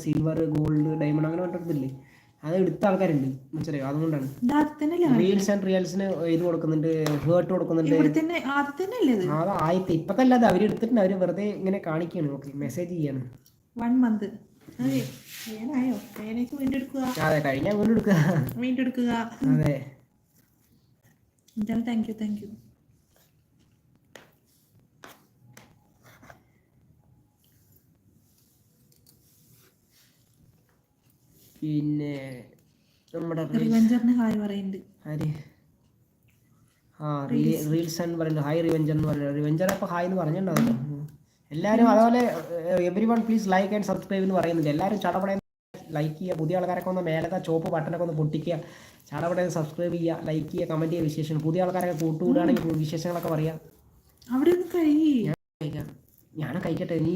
Silver, gold, diamond അങ്ങനെ പറഞ്ഞിട്ടില്ലേ, അത് എടുത്ത ആൾക്കാരുണ്ട്, മനസ്സിലായോ? അതുകൊണ്ടാണ് റീൽസ് ആൻഡ് റിയൽസിന് ഇത് കൊടുക്കുന്നുണ്ട്, ഹേർട്ട് കൊടുക്കുന്നുണ്ട്. അത് ആദ്യത്തെ ഇപ്പത്തെ അല്ലാതെ അവർ എടുത്തിട്ടുണ്ട്. അവർ വെറുതെ ഇങ്ങനെ കാണിക്കുകയാണ്, ഓക്കെ മെസ്സേജ് ചെയ്യാണ്. 1 മന്ത് അതെ കഴിഞ്ഞാൽ വീണ്ടും എടുക്കുക. അതെ താങ്ക് യു. പിന്നെ നമ്മുടെ ഹായ് പറയുന്നുണ്ട്. റീൽസ് എന്ന് പറയുന്നത് ഹായ് റിവെഞ്ചർ എന്ന് പറയുന്നത്. റിവെഞ്ചർ അപ്പോൾ ഹായ് എന്ന് പറഞ്ഞിട്ടുണ്ടാവില്ല എല്ലാവരും. അതുപോലെ every one please like and subscribe എന്ന് പറയുന്നുണ്ട്. എല്ലാവരും ചടപടയെ ലൈക്ക് ചെയ്യുക. പുതിയ ആൾക്കാരൊക്കെ ഒന്ന് മേലത്തെ ചോപ്പ് ബട്ടനൊക്കെ ഒന്ന് പൊട്ടിക്കുക. ചടപടയെ സബ്സ്ക്രൈബ് ചെയ്യുക, ലൈക്ക് ചെയ്യുക, കമൻറ്റ് ചെയ്യുക. വിശേഷം പുതിയ ആൾക്കാരൊക്കെ കൂട്ടുകൂടുകയാണെങ്കിൽ വിശേഷങ്ങളൊക്കെ പറയാം. ഞാൻ കഴിക്കട്ടെ. നീ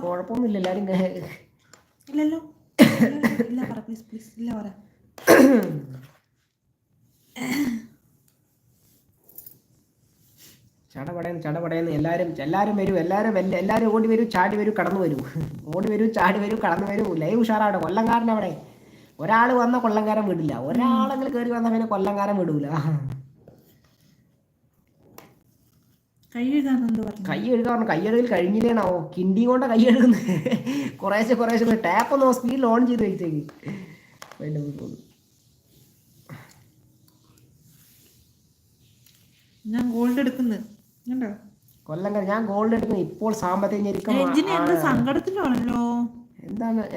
കുഴപ്പമൊന്നുമില്ല. എല്ലാവരും ചടപടയെന്ന് എല്ലാവരും വരൂ. എല്ലാവരും ഓടി വരൂ, ചാടി വരൂ, കടന്നു വരൂ. ഓടി വരൂ, ചാടി വരൂ, കടന്നു വരൂ. ലൈവ് ഉഷാറാണ്. കൊല്ലംകാരൻ അവിടെ ഒരാൾ വന്ന കൊല്ലംകാരൻ വിടില്ല. ഒരാളെങ്കിലും കയറി വന്ന പിന്നെ കൊല്ലംകാരൻ വിടൂല. കൈ കഴുകൽ കഴിഞ്ഞില്ലേണോ? കിണ്ടി കൊണ്ട് കൈ കഴുകുന്നത്. കുറേശ്ശെ ടാപ്പ് ഒന്ന് സ്പീഡിൽ ഓൺ ചെയ്ത് വെച്ചേക്ക്. ഞാൻ ഗോൾഡ് എടുക്കുന്നു. കൊല്ലംകാരൻ ഞാൻ ഗോൾഡ് എടുക്കുന്നു. ഇപ്പോൾ സാമ്പത്തിക ഞെരുക്കം. സങ്കടത്തിലാണല്ലോ.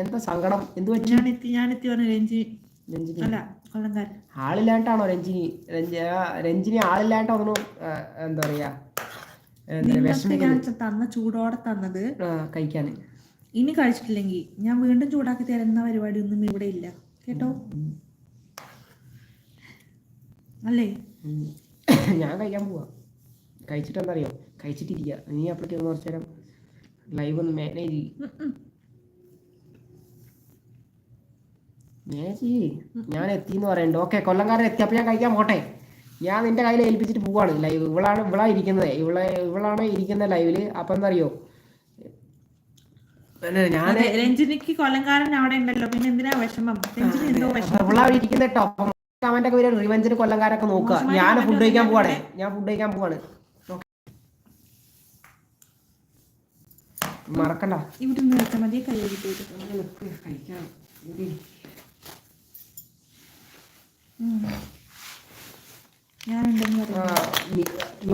എന്താ സങ്കടം? എന്ത് പറ്റി? ആളില്ലാണ്ടാണോ രഞ്ജിനി ആളില്ലാണ്ടാണോ? എന്താ പറയാ, തന്ന ചൂടോടെ തന്നത് കഴിക്കാൻ. ഇനി കഴിച്ചിട്ടില്ലെങ്കിൽ ഞാൻ വീണ്ടും ചൂടാക്കി തരുന്ന പരിപാടി ഒന്നും ഇവിടെ ഇല്ല കേട്ടോ, അല്ലേ? ഞാൻ കഴിക്കാൻ പോവാ. കഴിച്ചിട്ട് എന്താ അറിയോ, കഴിച്ചിട്ടിരിക്കുക. നീ അപ്പോഴേക്കും കുറച്ചു നേരം ലൈവ് ഒന്ന് മാനേജ് ഞാൻ എത്തിന്ന് പറയണ്ട. ഓക്കെ, കൊല്ലംകാരൻ എത്തി. അപ്പോൾ ഞാൻ കഴിക്കാൻ പോട്ടെ. ഞാൻ നിന്റെ കയ്യിൽ ഏൽപ്പിച്ചിട്ട് പോവാണ്. ലൈവ് ഇവളാണ് ഇരിക്കുന്നത്. ഇവളാണ് ഇരിക്കുന്ന ലൈവില്. അപ്പം എന്താ അറിയോ, ഞാൻ രഞ്ജിനിക്ക് കൊല്ലംകാരൻ അവിടെ ഉണ്ടല്ലോ, പിന്നെ എന്തിനാ വിഷമം? ഇവളാണ് ഇരിക്കുന്നത് കേട്ടോ. അപ്പം കമന്റ് ഒക്കെ വരും, റിവെഞ്ചിന് കൊല്ലംകാരൊക്കെ നോക്കുക. ഞാൻ ഫുഡ് കഴിക്കാൻ പോവാണ്. മറക്കണ്ട. ഇവിടുന്ന് വെച്ചാൽ മതി. കഴിക്കാം.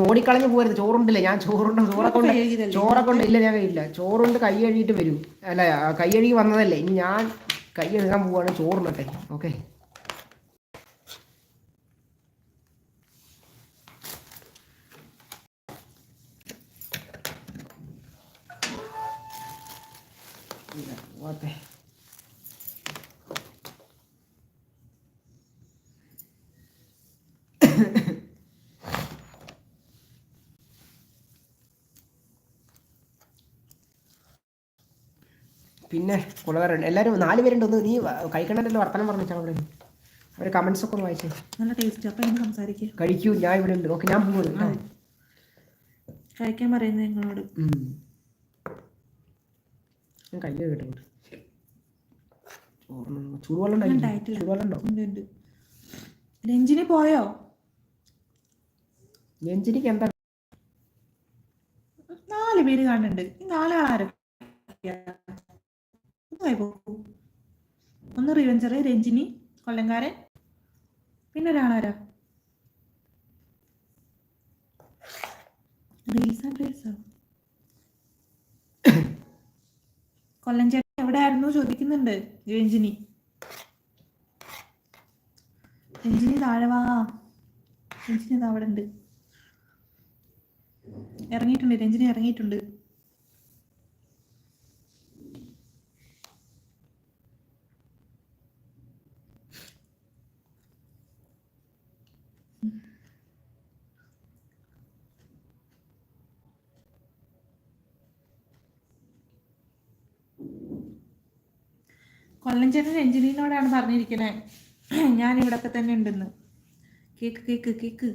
ഓടിക്കളഞ്ഞ് പോരുത്. ചോറുണ്ടല്ലേ? ഞാൻ ചോറൊക്കെ ഉണ്ട്. ഇല്ല, ഞാൻ കഴിയില്ല. ചോറുണ്ട്. കൈ കഴുകിയിട്ട് വരൂ. അല്ല, കൈ കഴുകി വന്നതല്ലേ. ഇനി ഞാൻ കൈ കഴുകാൻ പോവാണ്. ചോറുണ്ടട്ടെ. Okay, okay. പിന്നെ കുളകാരുണ്ട്. എല്ലാവരും 4 പേരുണ്ട്. ഒന്ന് നീ കഴിക്കണല്ലോ, വർത്തമാനം പറഞ്ഞാൽ അവിടെ അവർ കമന്റ്സ് ഒക്കെ ഒന്ന് വായിച്ചേ. നല്ല ടേസ്റ്റ്. അപ്പം എനിക്ക് സംസാരിക്കുക. കഴിക്കൂ, ഞാൻ ഇവിടെ ഉണ്ട്. ഓക്കെ, ഞാൻ പോകുന്നു. കഴിക്കാൻ പറയുന്നത് നിങ്ങളോട്. ഞാൻ കയ്യിൽ കേട്ടോ. ചൂടുവെള്ളം ഉണ്ടോ? രഞ്ജിനി പോയോ? രഞ്ജിനിക്ക് എന്താ 4 പേര് കാണുന്നുണ്ട്. ഈ 4 ആളാരൊക്കെ? ഒന്ന് റിവെഞ്ചർ, രഞ്ജിനി, കൊല്ലംകാരൻ, പിന്നെ ഒരാളാരാ? റീൽസോ? കൊല്ലം ചേട്ടൻ എവിടെ ആയിരുന്നു ചോദിക്കുന്നുണ്ട് രഞ്ജിനി. താഴെ വാ. രഞ്ജിനി അവിടെ ഉണ്ട്. രഞ്ജിനി ഇറങ്ങിയിട്ടുണ്ട്. കൊല്ലം ചേട്ടൻ രഞ്ജിനിയോടാണ് പറഞ്ഞിരിക്കണേ ഞാൻ ഇവിടൊക്കെ തന്നെ ഉണ്ടെന്ന്. കേക്ക്